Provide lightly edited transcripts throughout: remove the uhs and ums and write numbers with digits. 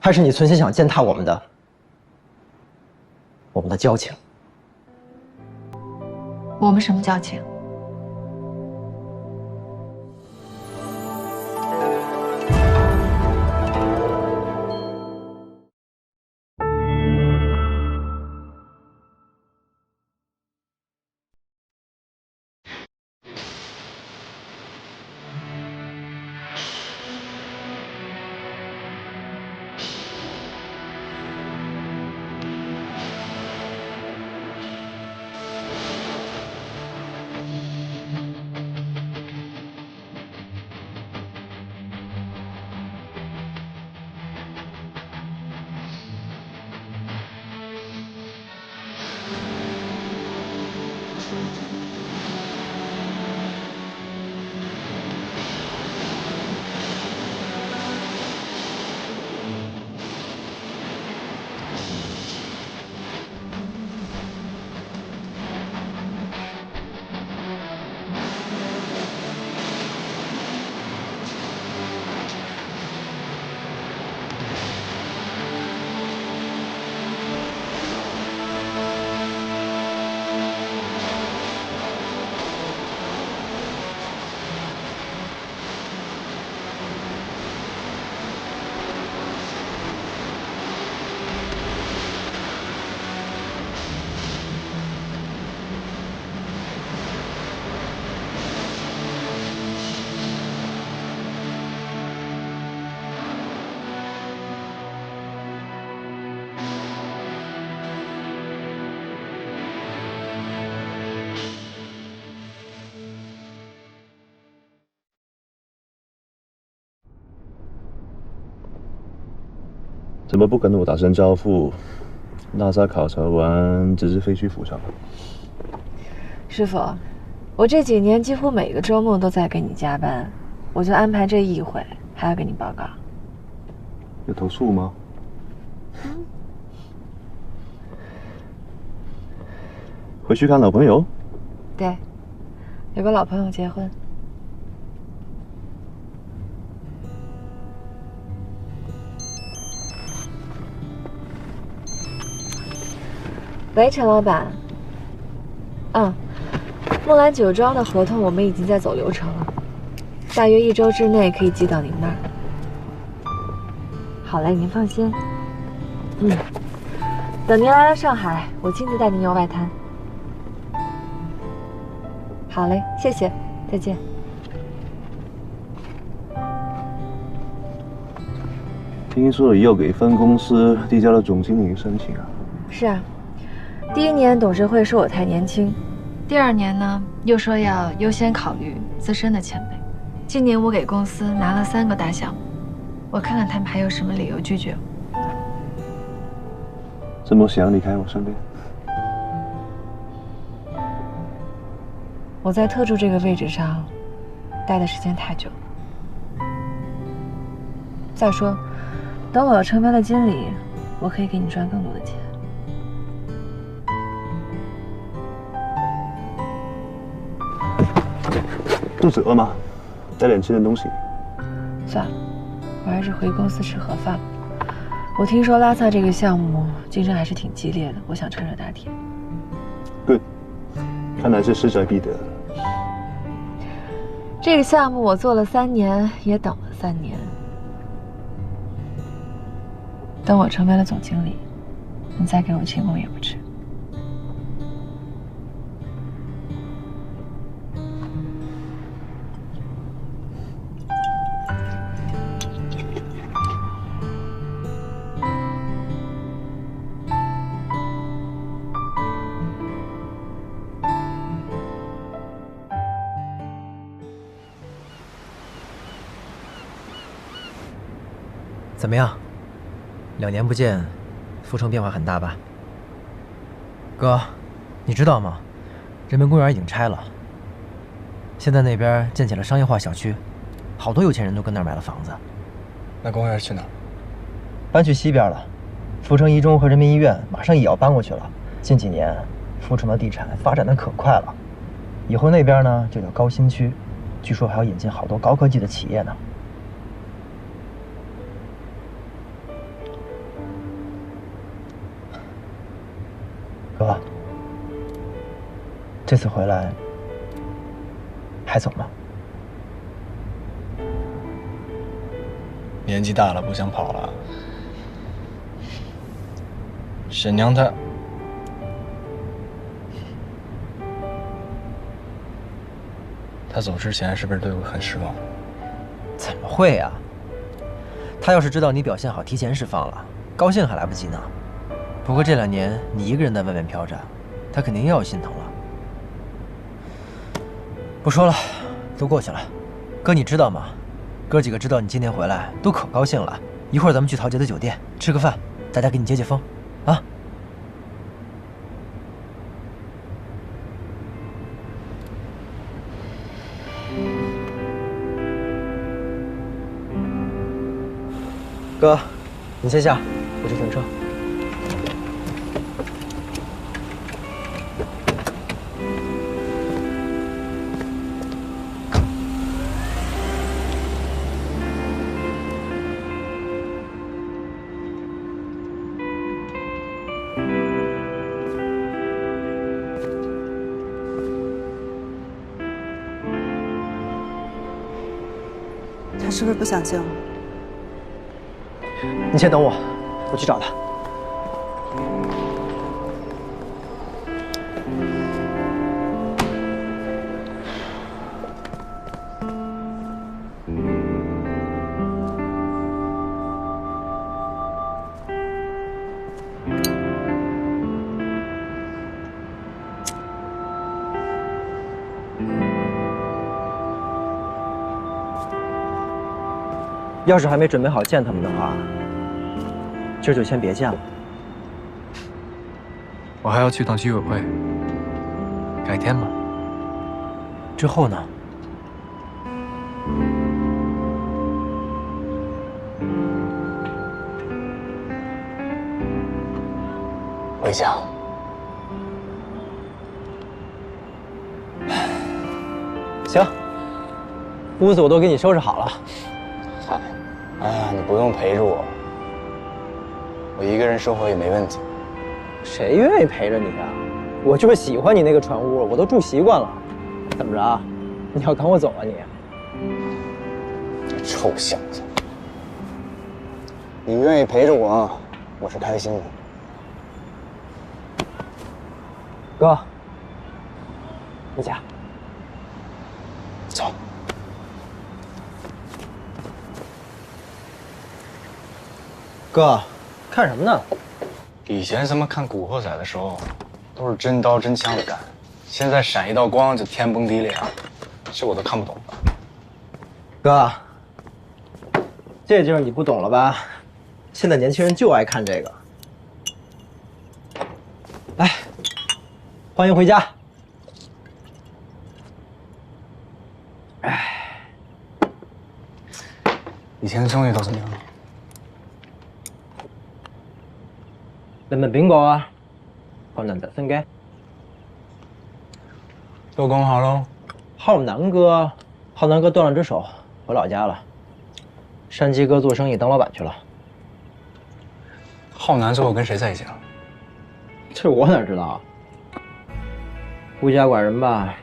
还是你存心想践踏我们的交情？我们什么交情？怎么不跟我打声招呼？拉萨考察完，直接飞去府上。师傅，我这几年几乎每个周末都在给你加班，我就安排这一回，还要给你报告。有投诉吗？回去看老朋友？对，有个老朋友结婚。喂，陈老板。木兰酒庄的合同我们已经在走流程了，大约1周之内可以寄到您那儿。好嘞，您放心。等您来了上海，我亲自带您游外滩。好嘞，谢谢，再见。听说又给分公司递交了总经理申请啊？是啊。第1年董事会说我太年轻，第2年呢又说要优先考虑资深的前辈。今年我给公司拿了3个大项目，我看看他们还有什么理由拒绝我。这么想离开我身边？我在特助这个位置上待的时间太久了。再说，等我成为了经理，我可以给你赚更多的钱。肚子饿吗？带点吃的东西。算了，我还是回公司吃盒饭吧。我听说拉萨这个项目竞争还是挺激烈的，我想趁热打铁。Good， 看来是势在必得。这个项目我做了3年，也等了3年。等我成为了总经理，你再给我庆功也不迟。怎么样？2年不见，阜城变化很大吧？哥，你知道吗？人民公园已经拆了，现在那边建起了商业化小区，好多有钱人都跟那儿买了房子。那公园去哪儿？搬去西边了。阜城一中和人民医院马上也要搬过去了。近几年，阜城的地产发展的可快了，以后那边呢就叫高新区，据说还要引进好多高科技的企业呢。哥，这次回来还走吗？年纪大了，不想跑了。沈娘她走之前是不是对我很失望？怎么会呀？他要是知道你表现好，提前释放了，高兴还来不及呢。不过这2年你一个人在外面飘着，他肯定又要心疼了。不说了，都过去了。哥，你知道吗？哥几个知道你今天回来，都可高兴了。一会儿咱们去陶杰的酒店吃个饭，大家给你解解风，啊！哥，你先下，我去停车。他是不是不想见我？你先等我，我去找他。要是还没准备好见他们的话，今儿就先别见了。我还要去趟居委会，改天吧。之后呢？回家。行，屋子我都给你收拾好了。嗨，哎呀，你不用陪着我，我一个人生活也没问题。谁愿意陪着你啊？我就是喜欢你那个船屋，我都住习惯了。怎么着？你要赶我走啊你？臭小子！你愿意陪着我，我是开心的。哥，回家。走。哥，看什么呢？以前咱们看《古惑仔》的时候，都是真刀真枪的干，现在闪一道光就天崩地裂啊，这我都看不懂了。哥，这就是你不懂了吧？现在年轻人就爱看这个。来，欢迎回家。以前的兄弟都怎么样？你問邊個啊？浩南的身嘅。都講好喽。浩南哥斷了只手，回老家了。山鸡哥做生意当老板去了。浩南最后跟谁在一起了？这我哪知道啊？孤家寡人吧。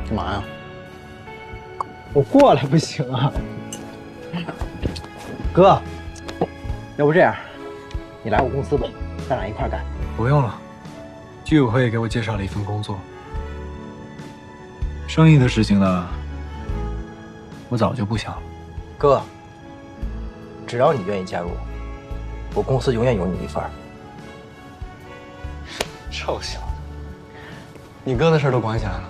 干嘛呀？我过来不行啊，哥，要不这样，你来我公司吧，咱俩一块干。不用了，居委会给我介绍了一份工作，生意的事情呢，我早就不想了。哥，只要你愿意加入，我公司永远有你一份。臭小子，你哥的事都管起来了。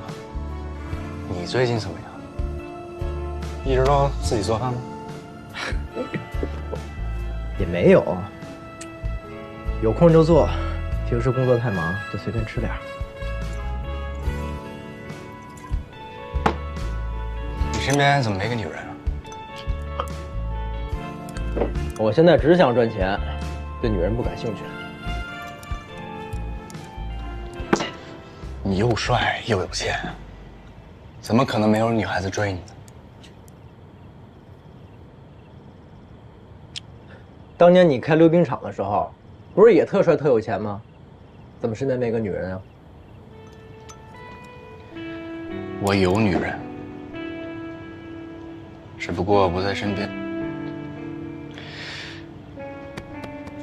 你最近怎么样？一直都自己做饭吗？也没有，有空就做，平时工作太忙就随便吃点。你身边怎么没个女人啊？我现在只想赚钱，对女人不感兴趣。你又帅又有钱，怎么可能没有女孩子追你呢？当年你开溜冰场的时候，不是也特帅特有钱吗？怎么身边没个女人啊？我有女人，只不过不在身边，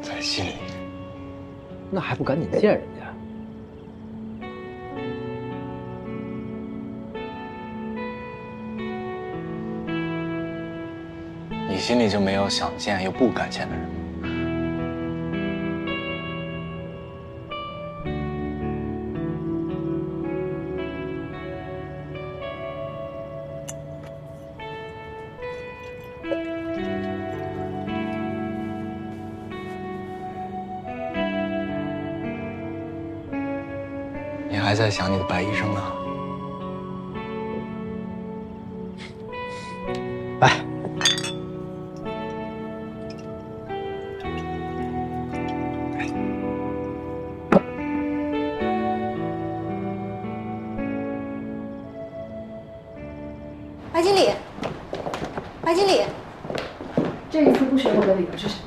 在心里。那还不赶紧见人家？你心里就没有想见又不敢见的人吗？你还在想你的白医生呢？来，白经理，白经理，这一次不选我的理由是什么？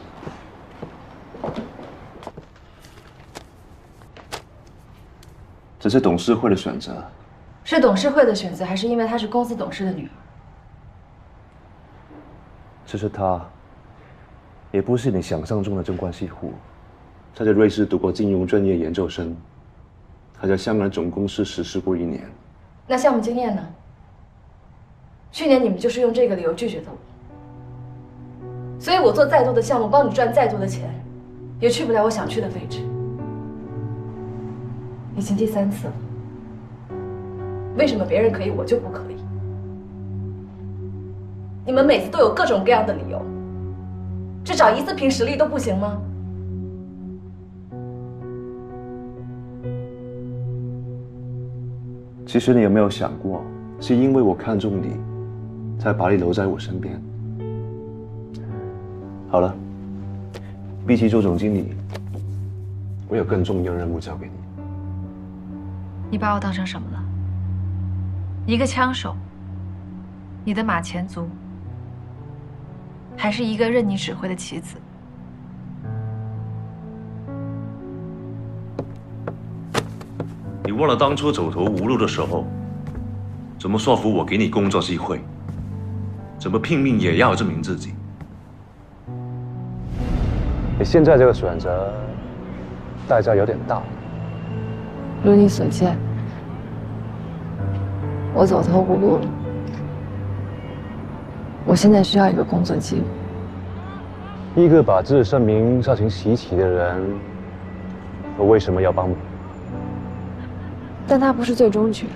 这是董事会的选择。是董事会的选择，还是因为她是公司董事的女儿？这是他，也不是你想象中的贞观系户。他在瑞士读过金融专业研究生，还在香港总公司实习过1年。那项目经验呢？去年你们就是用这个理由拒绝的我，所以我做再多的项目，帮你赚再多的钱，也去不了我想去的位置。已经第3次了，为什么别人可以，我就不可以？你们每次都有各种各样的理由，至少一次凭实力都不行吗？其实你有没有想过，是因为我看中你，才把你留在我身边。好了，比起做总经理，我有更重要的任务交给你。你把我当成什么了？一个枪手？你的马前卒？还是一个任你指挥的棋子？你忘了当初走投无路的时候，怎么说服我给你工作机会？怎么拼命也要证明自己？你现在这个选择，代价有点大。如你所见，我走投无路了。我现在需要一个工作机会。一个把自己声名烧成习棋的人，我为什么要帮忙？但他不是最终局，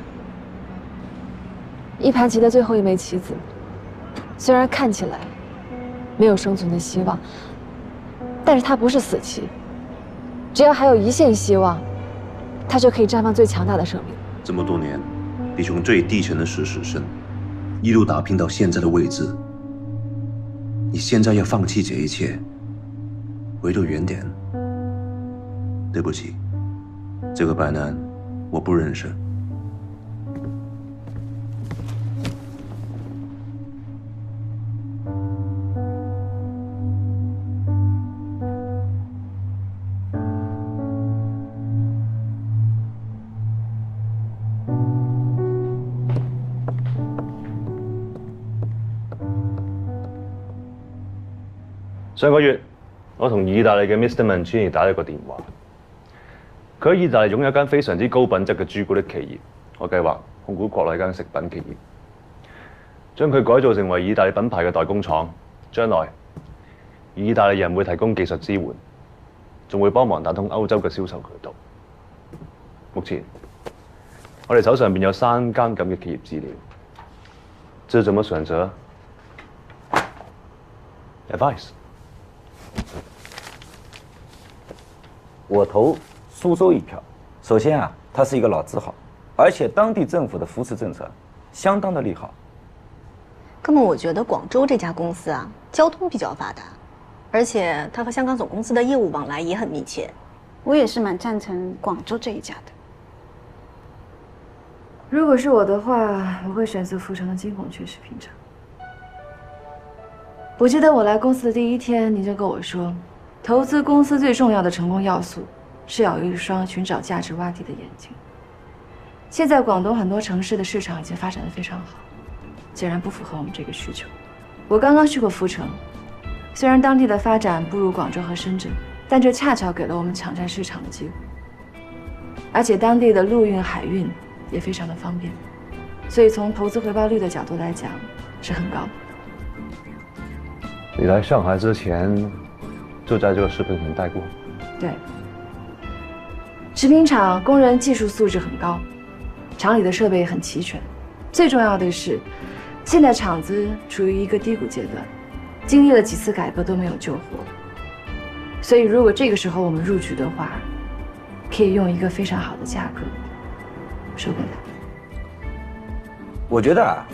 一盘棋的最后一枚棋子，虽然看起来没有生存的希望，但是它不是死棋，只要还有一线希望，它就可以绽放最强大的生命。这么多年，你从最低层的实习生，一路打拼到现在的位置，你现在要放弃这一切，回到原点。对不起，这个白男我不认识。上個月，我同意大利嘅 Mr. Mancini 打咗個電話。佢喺意大利擁有一間非常之高品質嘅朱古力企業，我計劃控股國內一間食品企業，將佢改造成為意大利品牌嘅代工廠。將來，意大利人會提供技術支援，仲會幫忙打通歐洲嘅銷售渠道。目前，我哋手上邊有3間咁嘅企業資料，這怎麼選擇 ？Advice。我投蘇州一票。首先啊，它是一个老字号，而且当地政府的扶持政策相当的利好。哥们，我觉得广州这家公司啊，交通比较发达，而且它和香港总公司的业务往来也很密切。我也是蛮赞成广州这一家的。如果是我的话，我会选择阜成的金孔雀食品厂。我记得我来公司的第一天，你就跟我说，投资公司最重要的成功要素是要有一双寻找价值洼地的眼睛。现在广东很多城市的市场已经发展得非常好，显然不符合我们这个需求。我刚刚去过阜成，虽然当地的发展不如广州和深圳，但这恰巧给了我们抢占市场的机会。而且当地的陆运、海运也非常的方便，所以从投资回报率的角度来讲是很高的。你来上海之前就在这个食品厂待过？对，食品厂工人技术素质很高，厂里的设备也很齐全。最重要的是，现在厂子处于一个低谷阶段，经历了几次改革都没有救活。所以如果这个时候我们入局的话，可以用一个非常好的价格收购它。我觉得啊，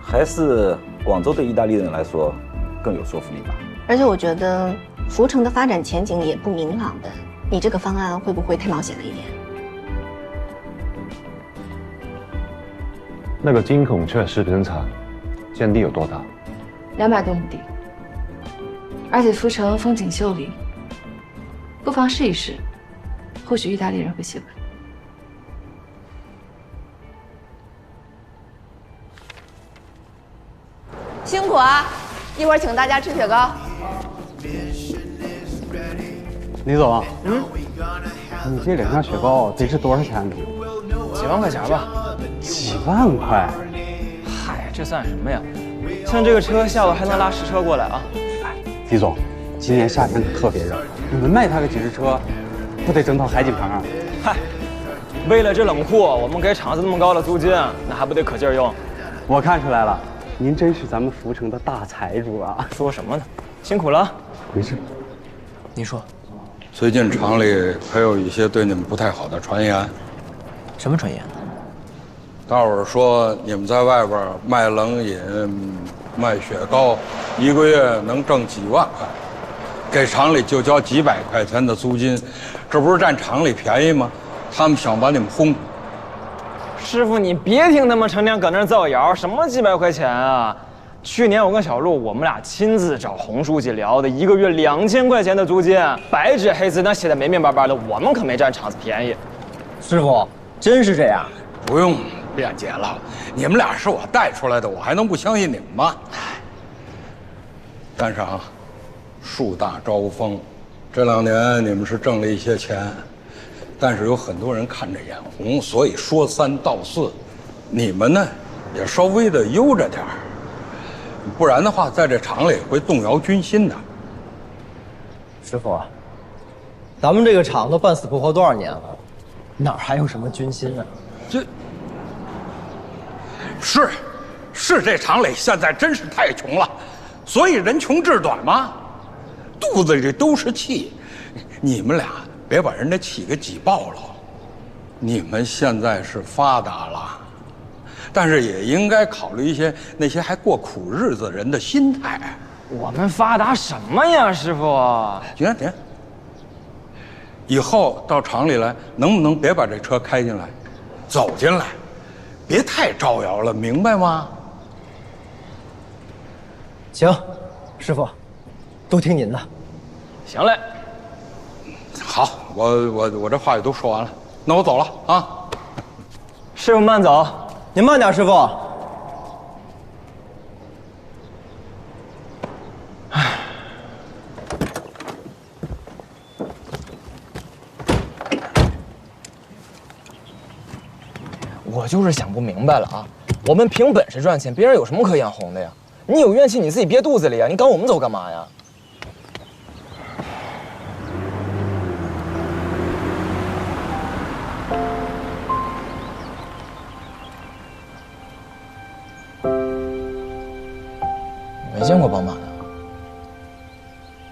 还是广州对意大利人来说更有说服力吧。而且我觉得阜成的发展前景也不明朗的，你这个方案会不会太冒险了一点？那个金孔雀食品厂占地有多大？200多亩地，而且阜成风景秀丽，不妨试一试，或许意大利人会喜欢。辛苦啊！一会儿请大家吃雪糕。李总，你这2箱雪糕得值多少钱呢？几万块钱吧。几万块？嗨，这算什么呀？像这个车下午还能拉10车过来啊！李总，今年夏天可特别热，你们卖他个几十车，不得挣套海景房啊？嗨，为了这冷库，我们给厂子那么高的租金，那还不得可劲儿用？我看出来了，您真是咱们阜成的大财主啊！说什么呢？辛苦了。没事。您说，最近厂里还有一些对你们不太好的传言。什么传言？大伙儿说你们在外边卖冷饮、卖雪糕，一个月能挣几万块，给厂里就交几百块钱的租金，这不是占厂里便宜吗？他们想把你们轰。师傅，你别听他们成天搁那造谣，什么几百块钱啊！去年我跟小陆，我们俩亲自找洪书记聊的，一个月2000块钱的租金，白纸黑字，那写的明明白白的，我们可没占厂子便宜。师傅，真是这样？不用辩解了，你们俩是我带出来的，我还能不相信你们吗？但是啊，树大招风，这2年你们是挣了一些钱，但是有很多人看着眼红，所以说3道4。你们呢，也稍微的悠着点儿，不然的话，在这厂里会动摇军心的。师傅，咱们这个厂都半死不活多少年了，哪还有什么军心呢？是这厂里现在真是太穷了，所以人穷志短嘛，肚子里都是气。你们俩别把人家气给挤爆了。你们现在是发达了，但是也应该考虑一些那些还过苦日子人的心态。我们发达什么呀，师傅？行，以后到厂里来，能不能别把这车开进来，走进来，别太招摇了，明白吗？行，师傅，都听您的。行嘞。好，我这话也都说完了，那我走了啊。师傅慢走，您慢点，师傅。我就是想不明白了啊！我们凭本事赚钱，别人有什么可眼红的呀？你有怨气你自己憋肚子里啊！你赶我们走干嘛呀？没见过宝马的，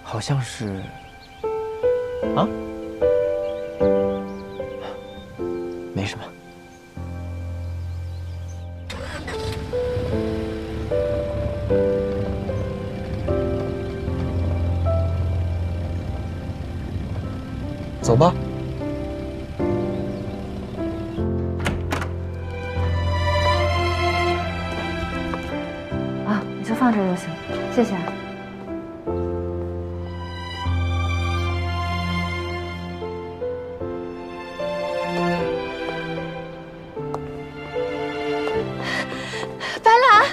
好像是，啊？没什么。走吧。谢谢。白兰，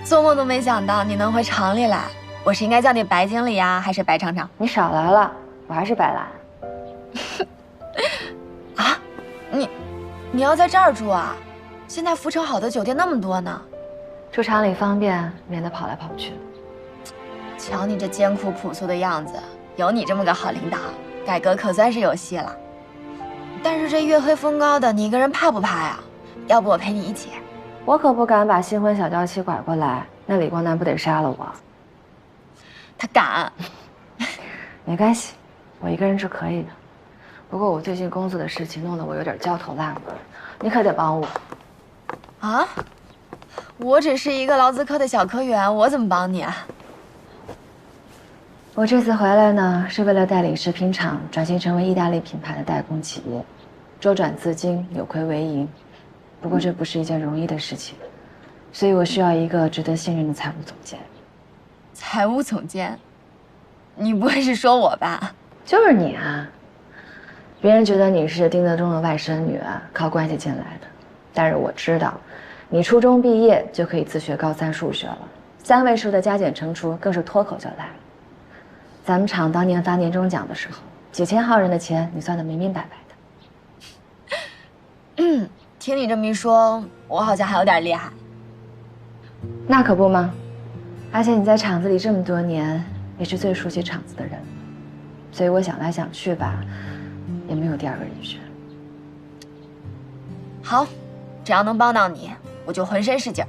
做梦都没想到你能回厂里来。我是应该叫你白经理呀，还是白厂长？你少来了，我还是白兰。啊，你要在这儿住啊？现在福城好的酒店那么多呢。住厂里方便，免得跑来跑去。瞧你这艰苦朴素的样子，有你这么个好领导，改革可算是有戏了。但是这月黑风高的，你一个人怕不怕呀？要不我陪你一起？我可不敢把新婚小娇妻拐过来，那李光南不得杀了我？他敢。没关系，我一个人是可以的。不过我最近工作的事情弄得我有点焦头烂额，你可得帮我。啊？我只是一个劳资科的小科员，我怎么帮你啊？我这次回来呢，是为了带领食品厂转型成为意大利品牌的代工企业，周转资金，扭亏为盈。不过这不是一件容易的事情，所以我需要一个值得信任的财务总监。财务总监？你不会是说我吧？就是你啊！别人觉得你是丁德忠的外甥女，靠关系进来的，但是我知道，你初中毕业就可以自学高3数学了，3位数的加减乘除更是脱口就来了。咱们厂当年发年终奖的时候，几千号人的钱你算得明明白白的。听你这么一说，我好像还有点厉害。那可不吗？而且你在厂子里这么多年，也是最熟悉厂子的人，所以我想来想去吧，也没有第二个人选。好，只要能帮到你，我就浑身是劲儿。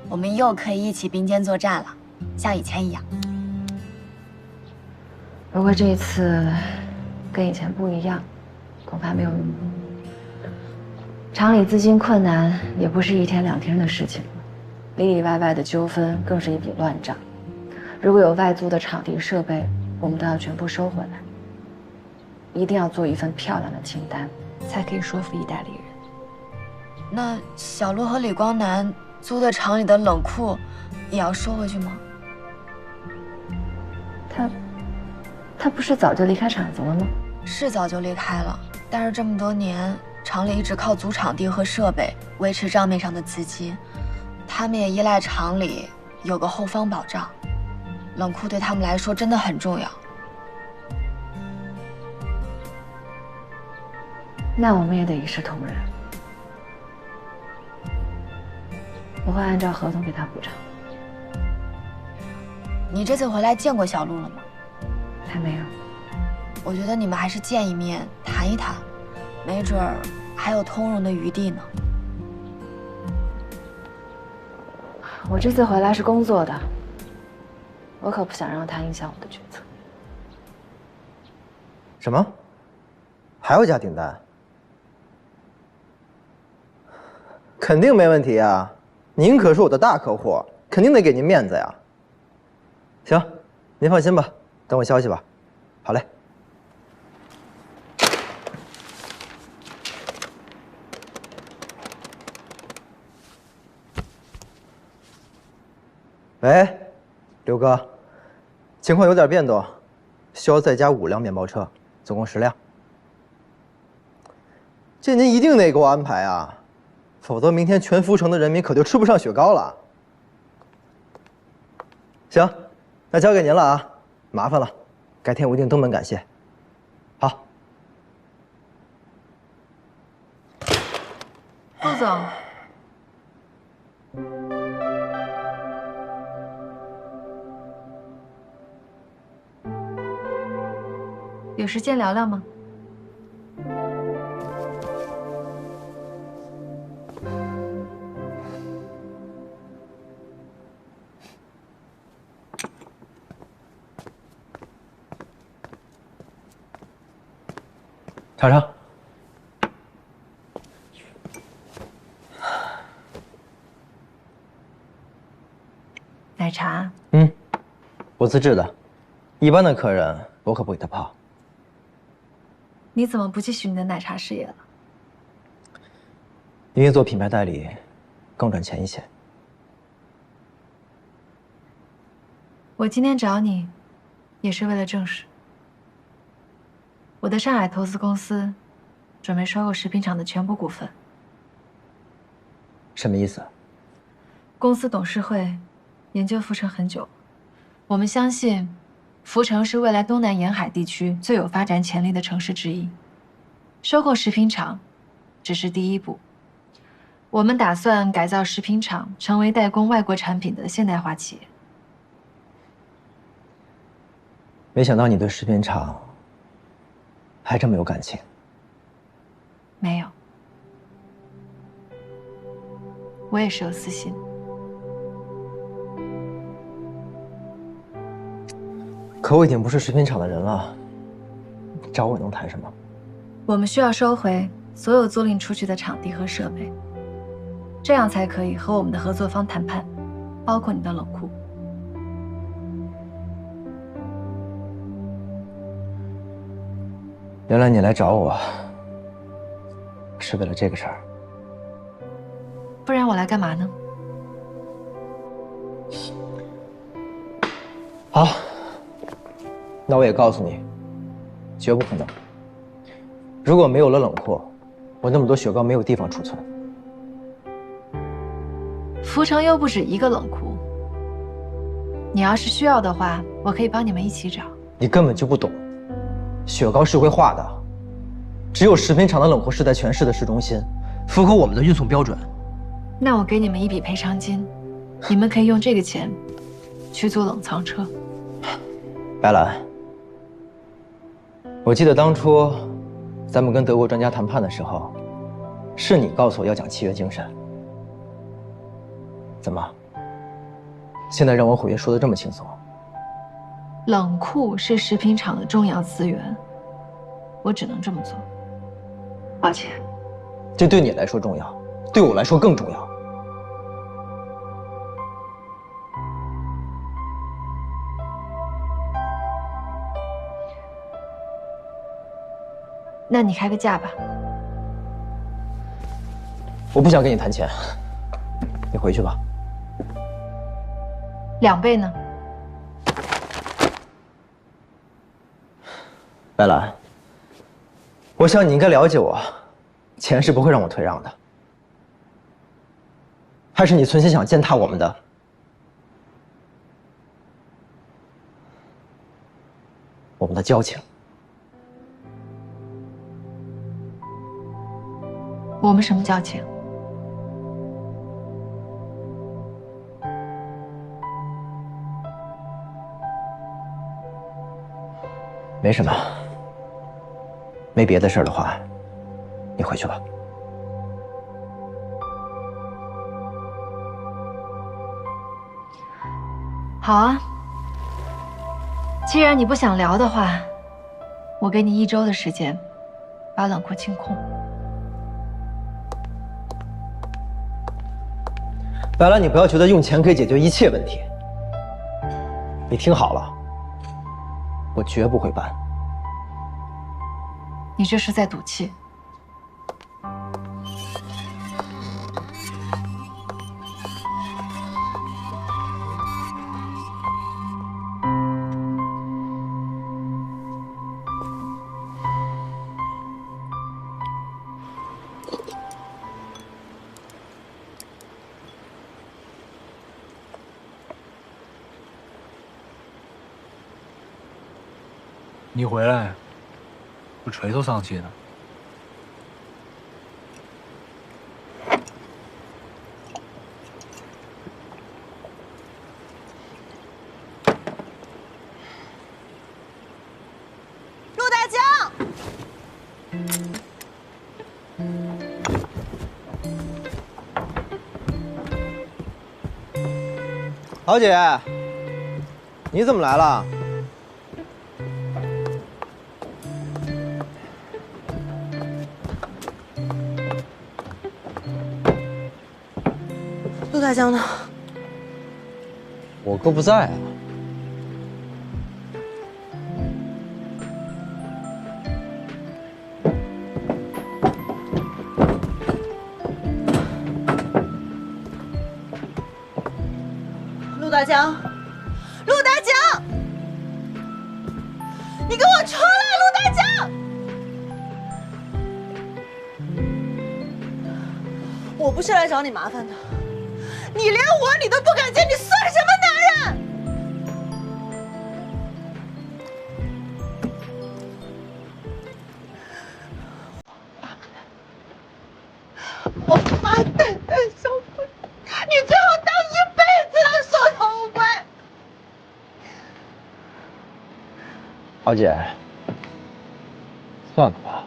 我们又可以一起并肩作战了，像以前一样。不过这一次跟以前不一样，恐怕没有那么多。厂里资金困难也不是1天2天的事情了，里里外外的纠纷更是一笔乱账。如果有外租的场地设备，我们都要全部收回来。一定要做一份漂亮的清单，才可以说服意大利人。那小陆和李光南租的厂里的冷库也要收回去吗？他不是早就离开厂子了吗？是早就离开了，但是这么多年，厂里一直靠租场地和设备维持账面上的资金，他们也依赖厂里有个后方保障。冷库对他们来说真的很重要。那我们也得一视同仁。我会按照合同给他补偿。你这次回来见过小陆了吗？还没有。我觉得你们还是见一面谈一谈，没准儿还有通融的余地呢。我这次回来是工作的，我可不想让他影响我的决策。什么？还要加订单？肯定没问题啊！您可是我的大客户，肯定得给您面子呀。行，您放心吧，等我消息吧。好嘞。喂，刘哥，情况有点变动，需要再加5辆面包车，总共10辆。这您一定得给我安排啊，否则明天全福城的人民可就吃不上雪糕了。行，那交给您了啊，麻烦了，改天我一定登门感谢。好，陆总。有时间聊聊吗？尝尝。奶茶。我自制的，一般的客人我可不给他泡。你怎么不继续你的奶茶事业了？因为做品牌代理，更赚钱一些。我今天找你，也是为了正事。我的上海投资公司准备收购食品厂的全部股份。什么意思？公司董事会研究福城很久，我们相信福城是未来东南沿海地区最有发展潜力的城市之一。收购食品厂只是第一步，我们打算改造食品厂，成为代工外国产品的现代化企业。没想到你对食品厂还这么有感情。没有，我也是有私心。可我已经不是食品厂的人了，找我能谈什么？我们需要收回所有租赁出去的场地和设备，这样才可以和我们的合作方谈判，包括你的冷库。原来你来找我是为了这个事儿。不然我来干嘛呢？好，那我也告诉你，绝不可能。如果没有了冷库，我那么多雪糕没有地方储存。福城又不止一个冷库，你要是需要的话，我可以帮你们一起找。你根本就不懂，雪糕是会化的，只有食品厂的冷库是在全市的市中心，符合我们的运送标准。那我给你们一笔赔偿金，你们可以用这个钱去租冷藏车。白兰，我记得当初咱们跟德国专家谈判的时候，是你告诉我要讲契约精神。怎么，现在让我毁约说的这么轻松？冷库是食品厂的重要资源，我只能这么做。抱歉。这对你来说重要，对我来说更重要。那你开个价吧。我不想跟你谈钱，你回去吧。2倍呢？白兰，我想你应该了解我，钱是不会让我退让的。还是你存心想践踏我们的？我们的交情。我们什么交情？没什么，没别的事儿的话，你回去吧。好啊，既然你不想聊的话，我给你1周的时间，把冷库清空。白兰，你不要觉得用钱可以解决一切问题。你听好了，我绝不会搬。你这是在赌气。你回来，我锤头丧气呢。陆大江，豪姐，你怎么来了？陆大江呢？我哥不在啊。大江，陆大江，你给我出来，陆大江！我不是来找你麻烦的，你连我你都不敢见，你算什么男人？我妈蛋蛋小鬼，你最后当一辈子的缩头乌龟！敖姐，算了吧。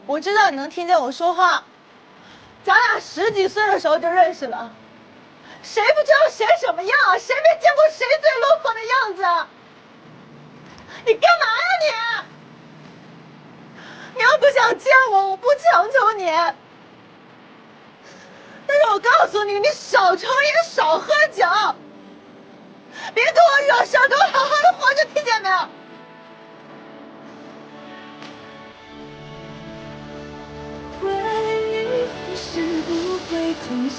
我知道你能听见我说话，咱俩10几岁的时候就认识了，谁不知道谁什么样啊？谁没见过谁最落魄的样子啊？你干嘛呀你？你要不想见我，我不强求你。但是我告诉你，你少抽烟，少喝酒，别给我惹事儿，给我好好的活着，听见没有？回忆是不会停歇，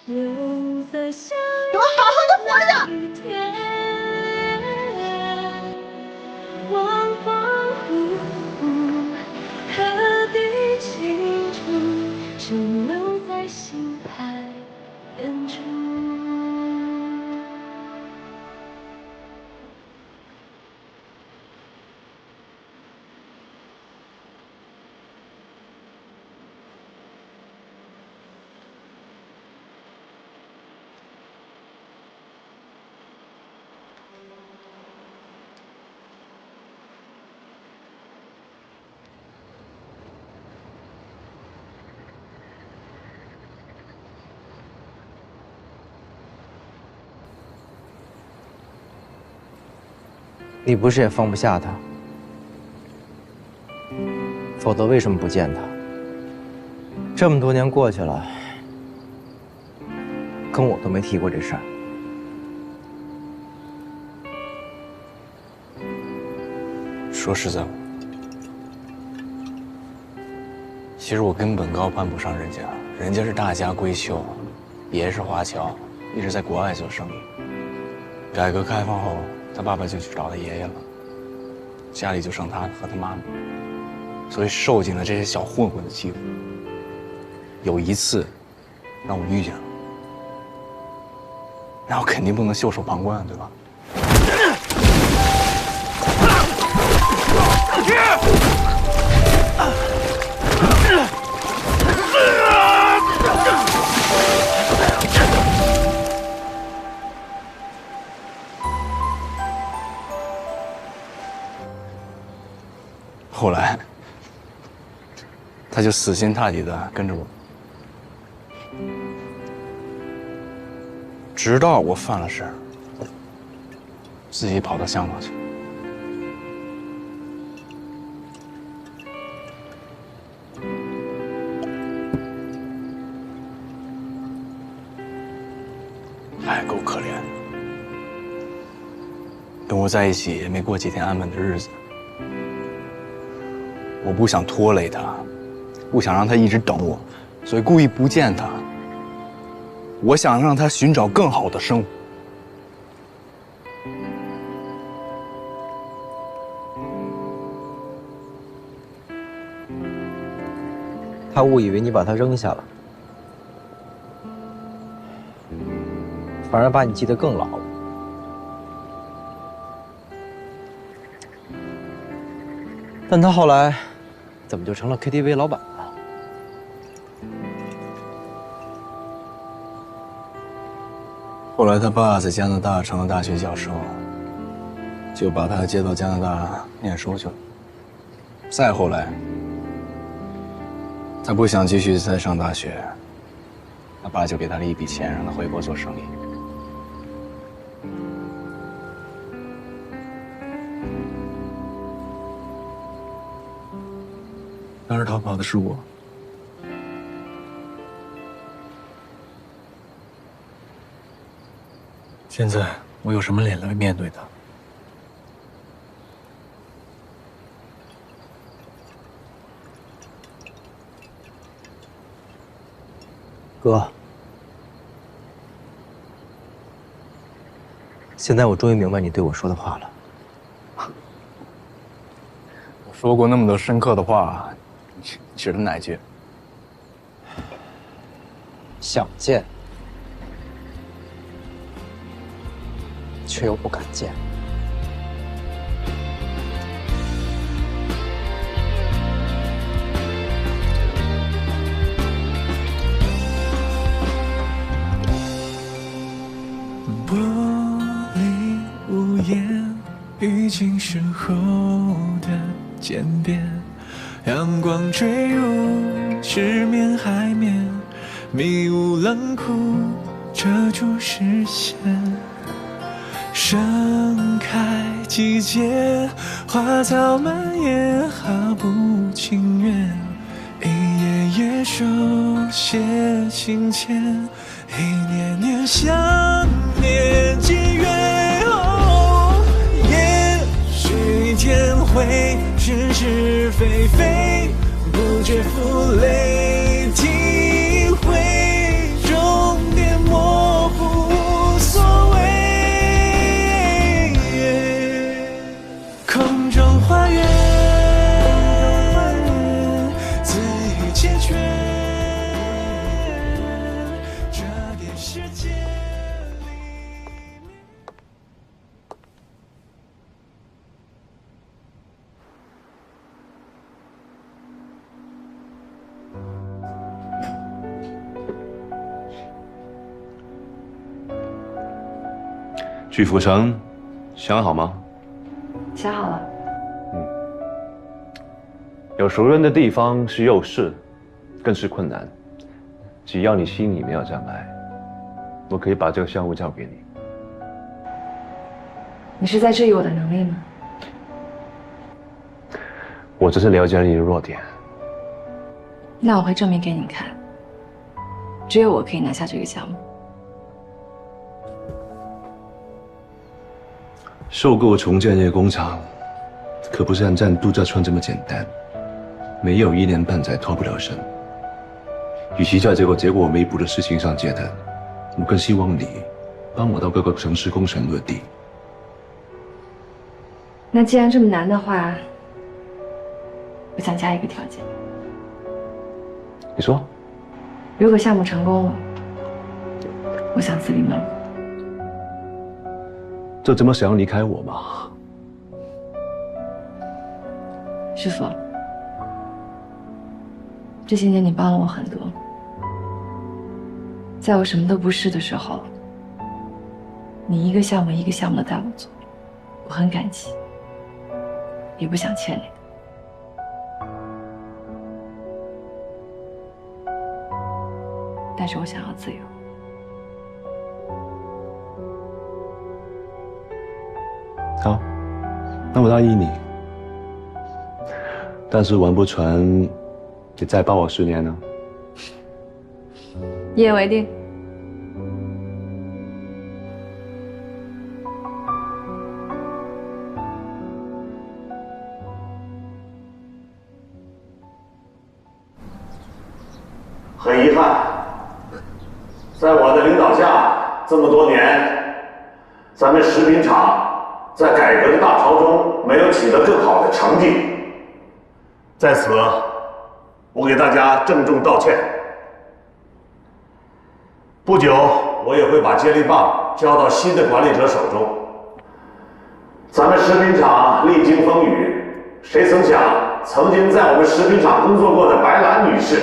留在下给我好好的活着。望恍惚，何地清楚，只留在心海深处。你不是也放不下他？否则为什么不见他？这么多年过去了，跟我都没提过这事儿。说实在话，其实我根本高攀不上人家，人家是大家闺秀，爷是华侨，一直在国外做生意。改革开放后，他爸爸就去找他爷爷了，家里就剩他和他妈妈，所以受尽了这些小混混的欺负。有一次让我遇见了，那我肯定不能袖手旁观，对吧？后来，他就死心塌地的跟着我，直到我犯了事儿，自己跑到香港去。还够可怜，跟我在一起也没过几天安稳的日子。我不想拖累他，不想让他一直等我，所以故意不见他。我想让他寻找更好的生活。他误以为你把他扔下了，反而把你记得更牢了。但他后来怎么就成了 KTV 老板了？后来他爸在加拿大成了大学教授，就把他接到加拿大念书去了。再后来，他不想继续再上大学，他爸就给他了一笔钱，让他回国做生意。当时逃跑的是我。现在我有什么脸来面对他？哥，现在我终于明白你对我说的话了。我说过那么多深刻的话，你指的哪句？想见，却又不敢见。玻璃屋檐，雨季时候的渐变，阳光坠入失眠海面，迷雾冷酷遮住视线。盛开季节，花草蔓延，毫不情愿，一页页手写情牵，一年年想念几月。也许天会是是非非，不觉负累，体会终点模糊无所谓。空中花园，自已解决。这点时间去府城，想好吗？想好了。有熟人的地方是优势，更是困难。只要你心里没有障碍，我可以把这个项目交给你。你是在质疑我的能力吗？我只是了解了你的弱点。那我会证明给你看，只有我可以拿下这个项目。收购重建这个工厂，可不是按占度假村这么简单，没有1年半载脱不了身。与其在这个结果弥补的事情上折腾，我更希望你帮我到各个城市工程落地。那既然这么难的话，我想加一个条件。你说？如果项目成功了，我想自立门户。这怎么想要离开我嘛？师傅，这些年你帮了我很多，在我什么都不是的时候，你一个项目一个项目的带我做，我很感激，也不想欠你的。但是我想要自由。好，那我答应你。但是玩不成，你再帮我10年呢？一言为定。很遗憾，在我的领导下，这么多年，咱们食品厂在改革的大潮中没有取得更好的成绩。在此，我给大家郑重道歉。不久，我也会把接力棒交到新的管理者手中。咱们食品厂历经风雨，谁曾想，曾经在我们食品厂工作过的白兰女士，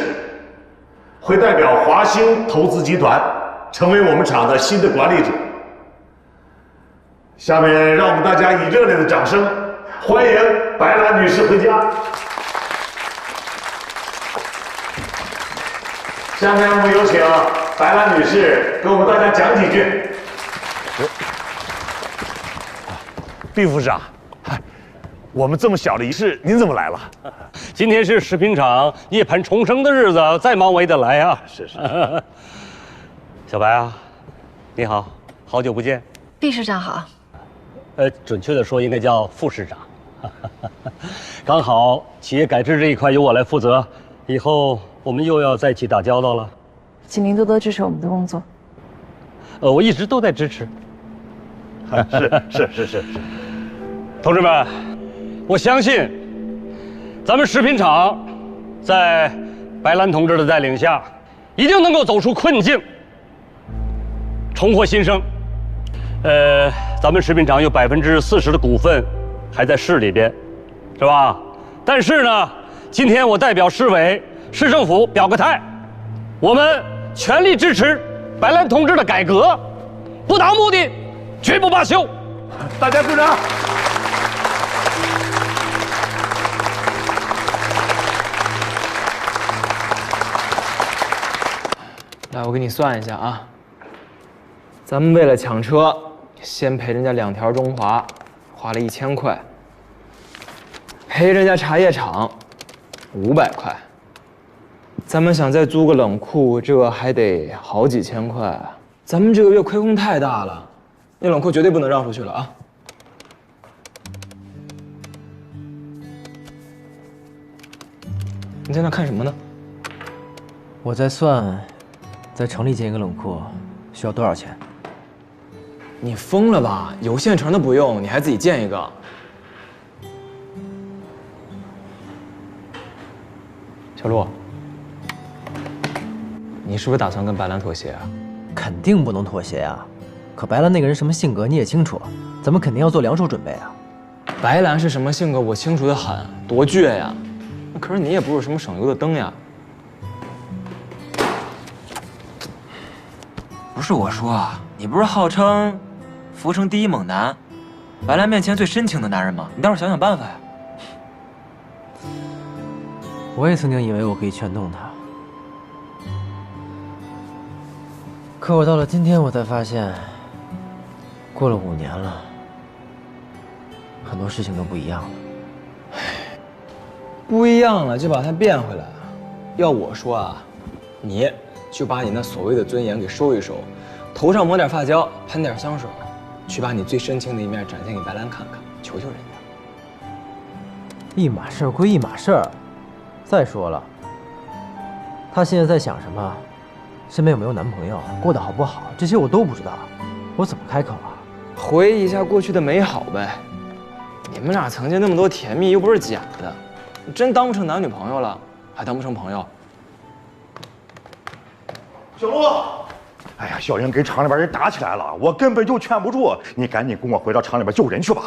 会代表华兴投资集团，成为我们厂的新的管理者。下面，让我们大家以热烈的掌声，欢迎白兰女士回家。下面我们有请白兰女士给我们大家讲几句。毕副市长，我们这么小的仪式，您怎么来了？今天是食品厂涅槃重生的日子，再忙我也得来啊。是。小白啊，你好，好久不见。毕市长好。准确的说应该叫副市长。刚好企业改制这一块由我来负责，以后我们又要在一起打交道了。请您多多支持我们的工作。我一直都在支持。是。同志们，我相信咱们食品厂在白兰同志的带领下，一定能够走出困境，重获新生。咱们食品厂有40%的股份还在市里边，是吧？但是呢，今天我代表市委、市政府表个态，我们全力支持白兰同志的改革，不达目的绝不罢休。大家鼓掌。来，我给你算一下啊。咱们为了抢车，先赔人家2条中华，花了1000块；赔人家茶叶厂500块。咱们想再租个冷库，这还得好几千块。咱们这个月亏空太大了，那冷库绝对不能让出去了啊！你在那看什么呢？我在算，在城里建一个冷库需要多少钱？你疯了吧？有现成的不用，你还自己建一个？小陆，你是不是打算跟白兰妥协啊？肯定不能妥协啊！可白兰那个人什么性格你也清楚，咱们肯定要做2手准备啊！白兰是什么性格我清楚的很，多倔呀！那可是你也不是什么省油的灯呀。不是我说啊，你不是号称福城第一猛男，白兰面前最深情的男人吗？你倒是想想办法呀！我也曾经以为我可以劝动他，可我到了今天，我才发现，过了5年了，很多事情都不一样了。不一样了就把它变回来。要我说啊，你就把你那所谓的尊严给收一收，头上抹点发胶，喷点香水，去把你最深情的一面展现给白兰看看，求求人家。一码事儿归一码事儿。再说了，她现在在想什么？身边有没有男朋友？过得好不好？这些我都不知道，我怎么开口啊？回忆一下过去的美好呗。你们俩曾经那么多甜蜜，又不是假的，真当不成男女朋友了，还当不成朋友？小陆，哎呀，小英跟厂里边人打起来了，我根本就劝不住，你赶紧跟我回到厂里边救人去吧。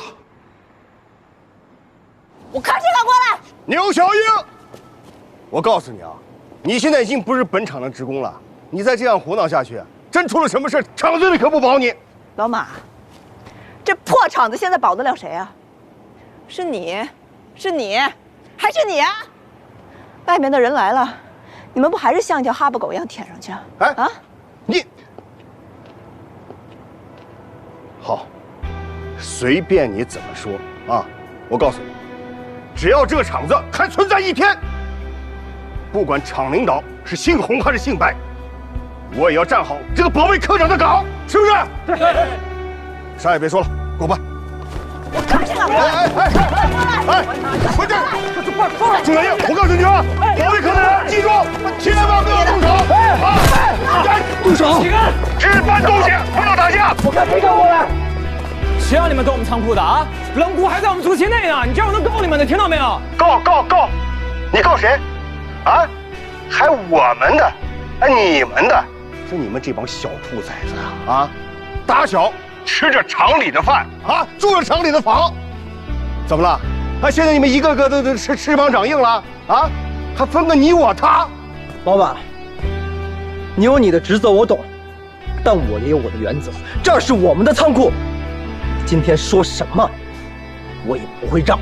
我看谁敢过来！牛小英，我告诉你啊，你现在已经不是本厂的职工了，你再这样胡闹下去，真出了什么事，厂子里可不保你。老马，这破厂子现在保得了谁啊？是你，还是你啊？外面的人来了，你们不还是像一条哈巴狗一样舔上去？哎啊，你好，随便你怎么说啊！我告诉你，只要这个厂子还存在一天，不管厂领导是姓洪还是姓白，我也要站好这个保卫科长的岗，是不是？对。啥也别说了，给我办。我看谁敢过来！快点！朱小英，我告诉你啊，保卫科的人记住，千万不要动手啊！动手！只搬东西，不要打架！我看谁敢过来！谁让你们动我们仓库的啊？冷库还在我们租期内呢，你这样我能告你们的，听到没有？告！你告谁？啊？还我们的？哎，你们的？是你们这帮小兔崽子啊！打小吃着厂里的饭啊，住着厂里的房，怎么了？啊，现在你们一个个都翅膀长硬了啊？还分个你我他？老板，你有你的职责我懂，但我也有我的原则。这是我们的仓库，今天说什么我也不会让。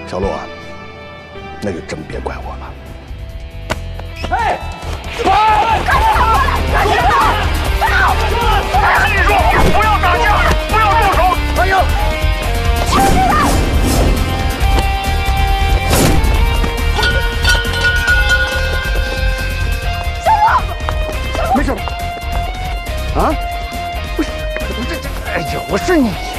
小陆啊，那就真别怪我了。哎！赶紧过来！赶紧走！我跟你说，不要打架，不要动手！哎呦！停下来！啊？不是，哎呦，我是你。